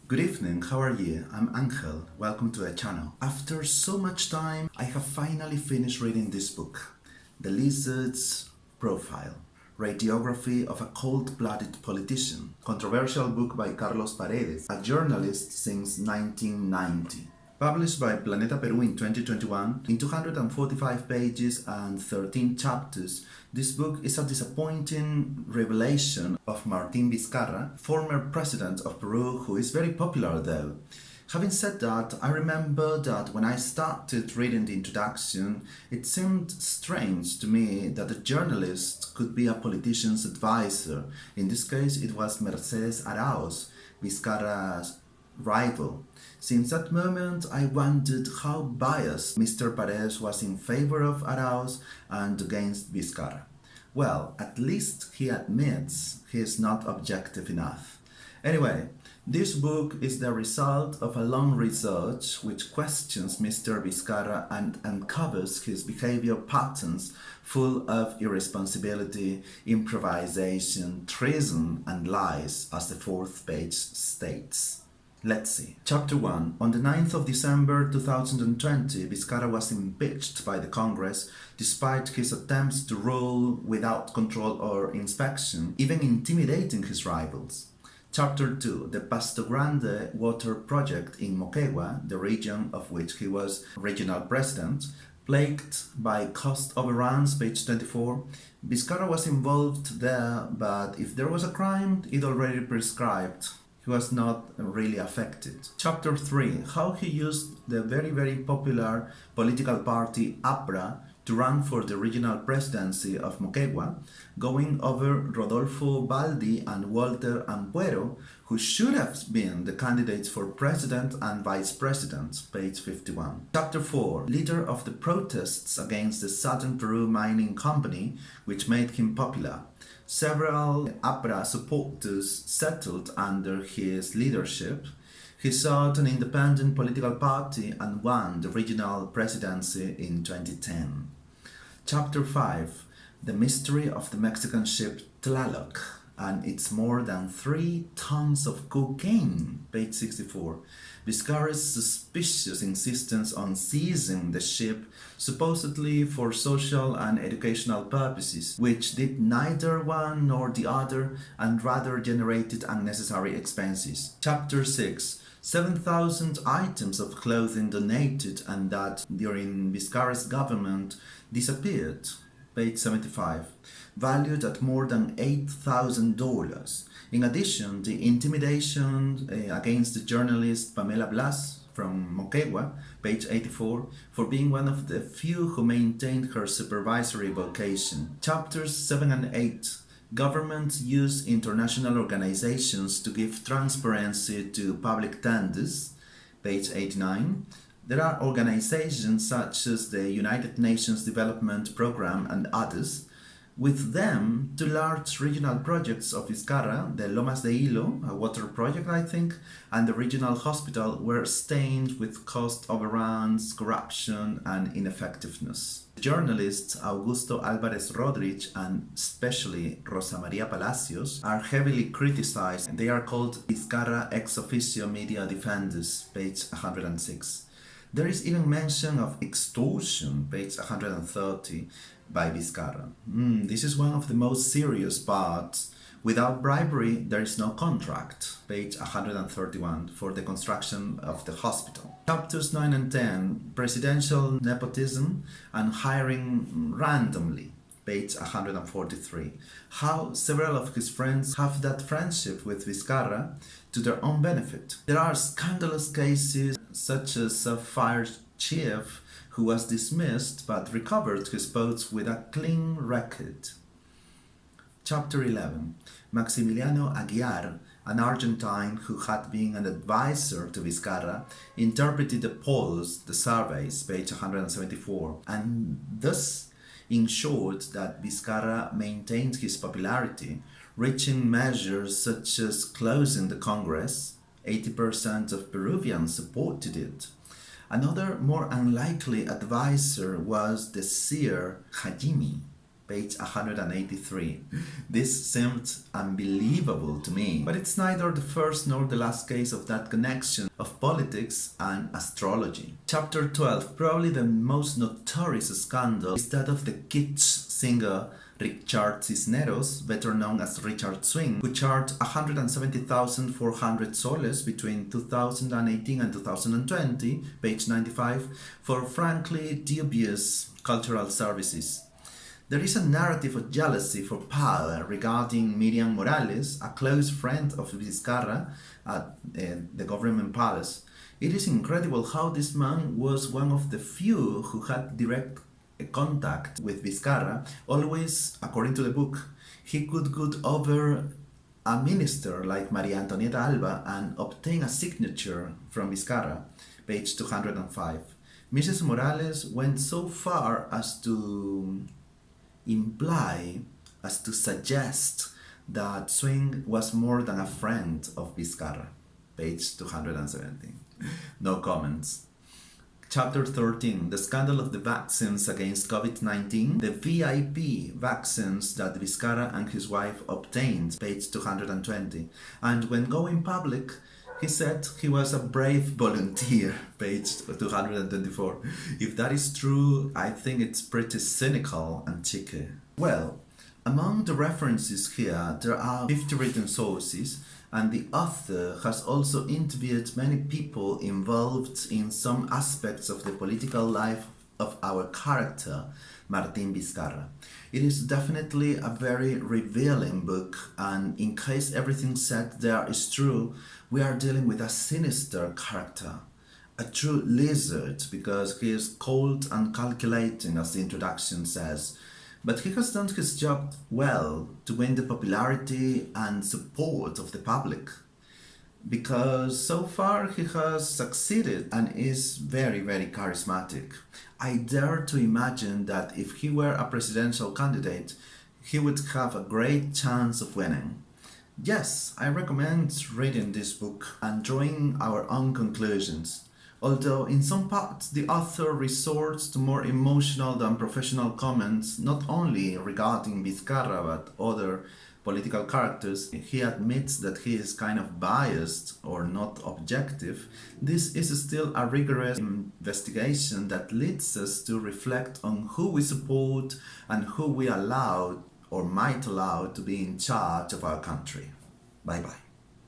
Good evening, how are you? I'm Angel, welcome to the channel. After so much time, I have finally finished reading this book, The Lizard's Profile, Radiography of a Cold-Blooded Politician, controversial book by Carlos Paredes, a journalist since 1990. Published by Planeta, Peru in 2021, in 245 pages and 13 chapters, this book is a disappointing revelation of Martin Vizcarra, former president of Peru, who is very popular though. Having said that, I remember that when I started reading the introduction, it seemed strange to me that a journalist could be a politician's advisor. In this case, it was Mercedes Arauz, Vizcarra's rival. Since that moment, I wondered how biased Mr. Paredes was in favor of Arauz and against Vizcarra. Well, at least he admits he is not objective enough. Anyway, this book is the result of a long research which questions Mr. Vizcarra and uncovers his behavior patterns full of irresponsibility, improvisation, treason and lies, as the fourth page states. Let's see. Chapter 1. On the 9th of December 2020, Vizcarra was impeached by the Congress despite his attempts to rule without control or inspection, even intimidating his rivals. Chapter 2. The Pasto Grande water project in Moquegua, the region of which he was regional president, plagued by cost overruns, page 24. Vizcarra was involved there, but if there was a crime, it already prescribed. He was not really affected. Chapter 3. How he used the very popular political party APRA to run for the regional presidency of Moquegua, going over Rodolfo Baldi and Walter Ampuero, who should have been the candidates for president and vice president, page 51. Chapter 4. Leader of the protests against the Southern Peru mining company, which made him popular. Several APRA supporters settled under his leadership. He sought an independent political party and won the regional presidency in 2010. Chapter 5. The mystery of the Mexican ship Tlaloc and its more than 3 tons of cocaine, page 64. Vizcarra's suspicious insistence on seizing the ship, supposedly for social and educational purposes, which did neither one nor the other and rather generated unnecessary expenses. Chapter 6. 7,000 items of clothing donated and that, during Vizcarra's government, disappeared, page 75, valued at more than $8,000. In addition, the intimidation against the journalist Pamela Blas from Moquegua, page 84, for being one of the few who maintained her supervisory vocation. Chapters 7 and 8. Governments use international organizations to give transparency to public tenders, page 89. There are organizations such as the United Nations Development Programme and others. With them, 2 large regional projects of Vizcarra, the Lomas de Hilo, a water project I think, and the regional hospital were stained with cost overruns, corruption and ineffectiveness. Journalists Augusto Álvarez Rodríguez and especially Rosa María Palacios are heavily criticized. They are called Vizcarra ex officio media defenders, page 106. There is even mention of extortion, page 130, by Vizcarra. This is one of the most serious parts. Without bribery, there is no contract, page 131, for the construction of the hospital. Chapters 9 and 10, presidential nepotism and hiring randomly, page 143. How several of his friends have that friendship with Vizcarra to their own benefit. There are scandalous cases such as a fire chief who was dismissed but recovered his post with a clean record. Chapter 11. Maximiliano Aguiar, an Argentine who had been an advisor to Vizcarra, interpreted the polls, the surveys, page 174, and thus ensured that Vizcarra maintained his popularity, reaching measures such as closing the Congress. 80% of Peruvians supported it. Another more unlikely advisor was the seer Hajimi. page 183. This seemed unbelievable to me, but it's neither the first nor the last case of that connection of politics and astrology. Chapter 12, probably the most notorious scandal, is that of the kitsch singer Richard Cisneros, better known as Richard Swing, who charged 170,400 soles between 2018 and 2020, page 95, for frankly dubious cultural services. There is a narrative of jealousy for power regarding Miriam Morales, a close friend of Vizcarra at the government palace. It is incredible how this man was one of the few who had direct contact with Vizcarra. Always, according to the book, he could go over a minister like Maria Antonieta Alba and obtain a signature from Vizcarra, page 205. Mrs. Morales went so far as to imply, as to suggest that Swing was more than a friend of Vizcarra, page 217. No comments. Chapter 13, the scandal of the vaccines against COVID-19, the VIP vaccines that Vizcarra and his wife obtained, page 220. And when going public, he said he was a brave volunteer, page 224. If that is true, I think it's pretty cynical and cheeky. Well, among the references here, there are 50 written sources, and the author has also interviewed many people involved in some aspects of the political life of our character, Martin Vizcarra. It is definitely a very revealing book, and in case everything said there is true, we are dealing with a sinister character, a true lizard, because he is cold and calculating, as the introduction says. But he has done his job well to win the popularity and support of the public, because so far he has succeeded and is very, very charismatic. I dare to imagine that if he were a presidential candidate, he would have a great chance of winning. Yes, I recommend reading this book and drawing our own conclusions. Although in some parts the author resorts to more emotional than professional comments, not only regarding Vizcarra but other political characters, he admits that he is kind of biased or not objective. This is still a rigorous investigation that leads us to reflect on who we support and who we allow or might allow to be in charge of our country. Bye bye.